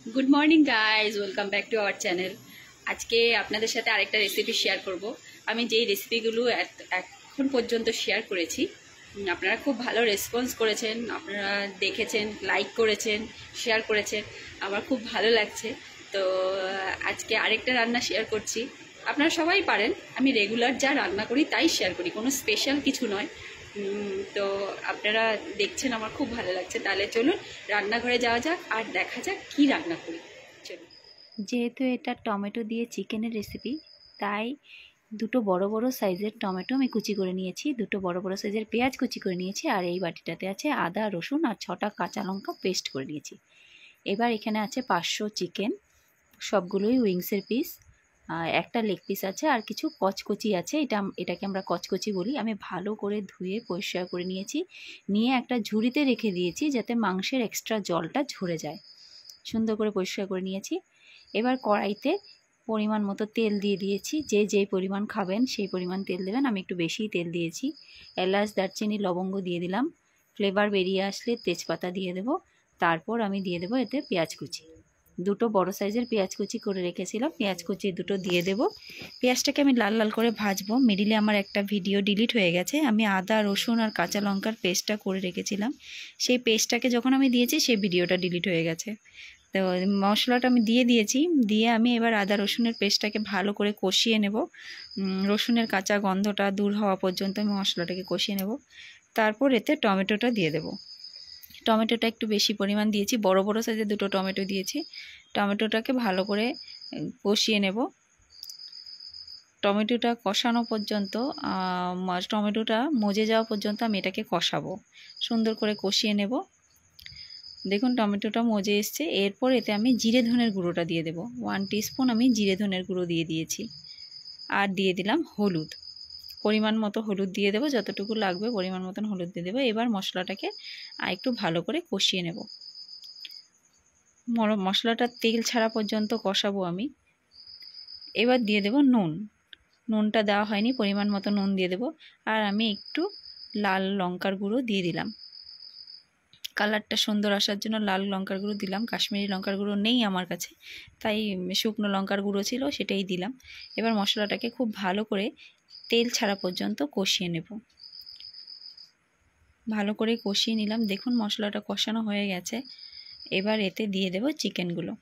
Good morning guys, welcome back to our channel. আজকে আপনাদের সাথে আরেকটা রেসিপি শেয়ার করব। আমি যেই রেসিপিগুলো এখন পর্যন্ত শেয়ার করেছি, আপনারা খুব ভালো রেসপন্স করেছেন, আপনারা দেখেছেন, লাইক করেছেন, শেয়ার করেছেন, আমার খুব ভালো লাগছে। তো আজকে আরেকটা রান্না শেয়ার করছি। আপনারা সবাই পারেন, আমি রেগুলার যা রান্না করি তাই শেয়ার করি, কোনো স্পেশাল কিছু নয়। তো আপনারা দেখছেন, আমার খুব ভালো লাগছে। তাহলে চলুন রান্নাঘরে যাওয়া যাক আর দেখা যাক কি রান্না করি। চলুন। যেহেতু এটা টমেটো দিয়ে চিকেনের রেসিপি, তাই দুটো বড় বড় সাইজের টমেটো আমি কুচি করে নিয়েছি, দুটো বড় বড় সাইজের পেঁয়াজ কুচি করে নিয়েছি, আর এই বাটিটাতে আছে আদা রসুন আর 6টা কাঁচা লঙ্কা পেস্ট করে নিয়েছি। এবার এখানে আছে 500 চিকেন, সবগুলোই উইংসের পিস, একটা লেগ পিস আছে, আর কিছু কচকচি আছে, এটাকে আমরা কচকচি বলি। আমি ভালো করে ধুয়ে পরিষ্কার করে নিয়েছি, নিয়ে একটা ঝুড়িতে রেখে দিয়েছি যাতে মাংসের এক্সট্রা জলটা ঝরে যায়। সুন্দর করে পরিষ্কার করে নিয়েছি। এবার কড়াইতে পরিমাণ মতো তেল দিয়ে দিয়েছি, যেই পরিমাণ খাবেন সেই পরিমাণ তেল দেবেন। আমি একটু বেশিই তেল দিয়েছি। এলাচ, দারচিনি, লবঙ্গ দিয়ে দিলাম। ফ্লেভার বেরিয়ে আসলে তেজপাতা দিয়ে দেব। তারপর আমি দিয়ে দেবো এতে পেঁয়াজ কুচি, দুটো বড় সাইজের পেঁয়াজ কুচি করে রেখেছিলাম, পেঁয়াজ কুচি দুটো দিয়ে দেব। পেঁয়াজটাকে আমি লাল লাল করে ভাজবো। মিডিলে আমার একটা ভিডিও ডিলিট হয়ে গেছে, আমি আদা রসুন আর কাঁচা লঙ্কার পেস্টটা করে রেখেছিলাম, সেই পেস্টটাকে যখন আমি দিয়েছি সেই ভিডিওটা ডিলিট হয়ে গেছে। তো মশলাটা আমি দিয়ে দিয়েছি, দিয়ে আমি এবার আদা রসুনের পেস্টটাকে ভালো করে কষিয়ে নেব। রসুনের কাঁচা গন্ধটা দূর হওয়া পর্যন্ত আমি মশলাটাকে কষিয়ে নেব। তারপর এতে টমেটোটা দিয়ে দেব। টমেটোটা একটু বেশি পরিমাণ দিয়েছি, বড় বড় সাইজের দুটো টমেটো দিয়েছি। টমেটোটাকে ভালো করে কষিয়ে নেব। টমেটোটা কষানো পর্যন্ত, টমেটোটা মজে যাওয়া পর্যন্ত আমি এটাকে কষাবো, সুন্দর করে কষিয়ে নেব। দেখুন টমেটোটা মজে এসছে। এরপর এতে আমি জিরে ধনের গুঁড়োটা দিয়ে দেব। 1 টিস্পুন আমি জিরে ধনের গুঁড়ো দিয়ে দিয়েছি, আর দিয়ে দিলাম হলুদ, পরিমাণ মতো হলুদ দিয়ে দেবো, যতটুকু লাগবে পরিমাণ মতন হলুদ দিয়ে দেবো। এবার মশলাটাকে একটু ভালো করে কষিয়ে নেব। মশলাটা তেল ছাড়া পর্যন্ত কষাবো আমি। এবার দিয়ে দেব নুন, নুনটা দেওয়া হয়নি, পরিমাণ মতো নুন দিয়ে দেব। আর আমি একটু লাল লঙ্কার গুঁড়ো দিয়ে দিলাম, কালারটা সুন্দর আসার জন্য লাল লঙ্কার গুঁড়ো দিলাম। কাশ্মীরি লঙ্কার গুঁড়ো নেই আমার কাছে, তাই শুকনো লঙ্কার গুঁড়ো ছিল সেটাই দিলাম। এবার মশলাটাকে খুব ভালো করে তেল ছাড়া পর্যন্ত কষিয়ে নেব। ভালো করে কষিয়ে নিলাম। দেখুন মশলাটা কষানো হয়ে গেছে। এবার এতে দিয়ে দেব চিকেনগুলো।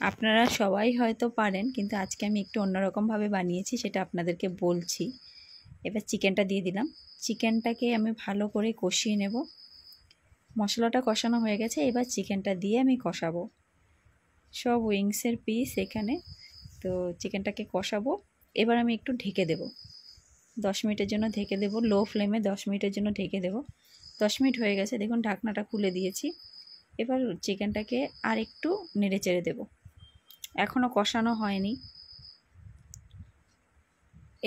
আপনারা সবাই হয়তো পারেন, কিন্তু আজকে আমি একটু অন্যরকমভাবে বানিয়েছি, সেটা আপনাদেরকে বলছি। এবার চিকেনটা দিয়ে দিলাম। চিকেনটাকে আমি ভালো করে কষিয়ে নেব। মশলাটা কষানো হয়ে গেছে, এবার চিকেনটা দিয়ে আমি কষাবো। সব উইংসের পিস এখানে, তো চিকেনটাকে কষাবো। এবার আমি একটু ঢেকে দেব, 10 মিনিটের জন্য ঢেকে দেব, লো ফ্লেমে 10 মিনিটের জন্য ঢেকে দেব। 10 মিনিট হয়ে গেছে, দেখুন ঢাকনাটা খুলে দিয়েছি। এবার চিকেনটাকে আর একটু নেড়ে চেড়ে দেব, এখনও কষানো হয়নি।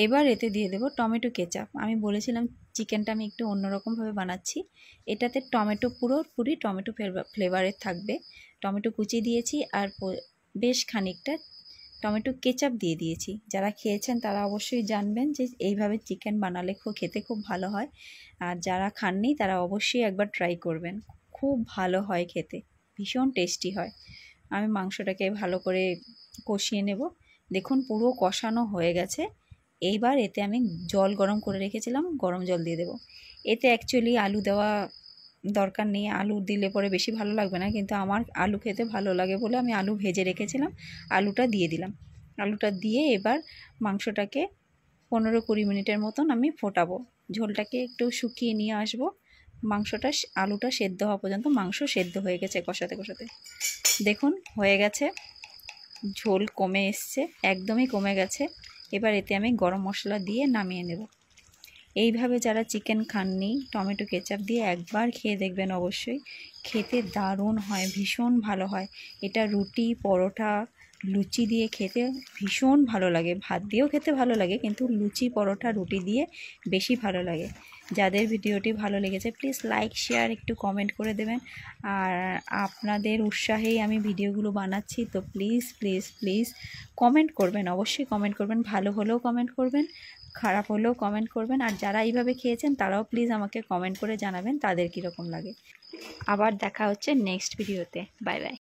এবার এতে দিয়ে দেব টমেটো কেচাপ। আমি বলেছিলাম চিকেনটা আমি একটু অন্যরকমভাবে বানাচ্ছি, এটাতে টমেটো পুরোপুরি টমেটো ফ্লেভারের থাকবে। টমেটো কুচি দিয়েছি, আর বেশ খানিকটা টমেটো কেচাপ দিয়ে দিয়েছি। যারা খেয়েছেন তারা অবশ্যই জানবেন যে এইভাবে চিকেন বানালে খেতে খুব ভালো হয়, আর যারা খাননি তারা অবশ্যই একবার ট্রাই করবেন, খুব ভালো হয় খেতে, ভীষণ টেস্টি হয়। আমি মাংসটাকে ভালো করে কষিয়ে নেব। দেখুন পুরো কষানো হয়ে গেছে। এইবার এতে আমি জল গরম করে রেখেছিলাম, গরম জল দিয়ে দেব। এতে অ্যাকচুয়ালি আলু দেওয়া দরকার নেই, আলু দিলে পরে বেশি ভালো লাগবে না, কিন্তু আমার আলু খেতে ভালো লাগে বলে আমি আলু ভেজে রেখেছিলাম, আলুটা দিয়ে দিলাম। আলুটা দিয়ে এবার মাংসটাকে 15-20 মিনিটের মতন আমি ফোটাবো। ঝোলটাকে একটু শুকিয়ে নিয়ে আসবো। মাংসটা আলুটা সেদ্ধ হওয়া পর্যন্ত, মাংস সেদ্ধ হয়ে গেছে কষাতে কষাতে। দেখুন হয়ে গেছে, ঝোল কমে এসছে, একদমই কমে গেছে। এবার এতে আমি গরম মশলা দিয়ে নামিয়ে নেব। এইভাবে যারা চিকেন খাননি টমেটো কেচাপ দিয়ে একবার খেয়ে দেখবেন, অবশ্যই খেতে দারুণ হয়, ভীষণ ভালো হয়। এটা রুটি, পরোটা, লুচি দিয়ে খেতে ভীষণ ভালো লাগে। ভাত দিয়েও খেতে ভালো লাগে, কিন্তু লুচি, পরোটা, রুটি দিয়ে বেশি ভালো লাগে। যাদের ভিডিওটি ভালো লেগেছে প্লিজ লাইক, শেয়ার, একটু কমেন্ট করে দেবেন। আর আপনাদের উৎসাহেই আমি ভিডিওগুলো বানাচ্ছি, তো প্লিজ প্লিজ প্লিজ কমেন্ট করবেন, অবশ্যই কমেন্ট করবেন। ভালো হলেও কমেন্ট করবেন, খারাপ হলেও কমেন্ট করবেন। আর যারা এইভাবে খেয়েছেন তারাও প্লিজ আমাকে কমেন্ট করে জানাবেন তাদের কীরকম লাগে। আবার দেখা হচ্ছে নেক্সট ভিডিওতে। Bye bye.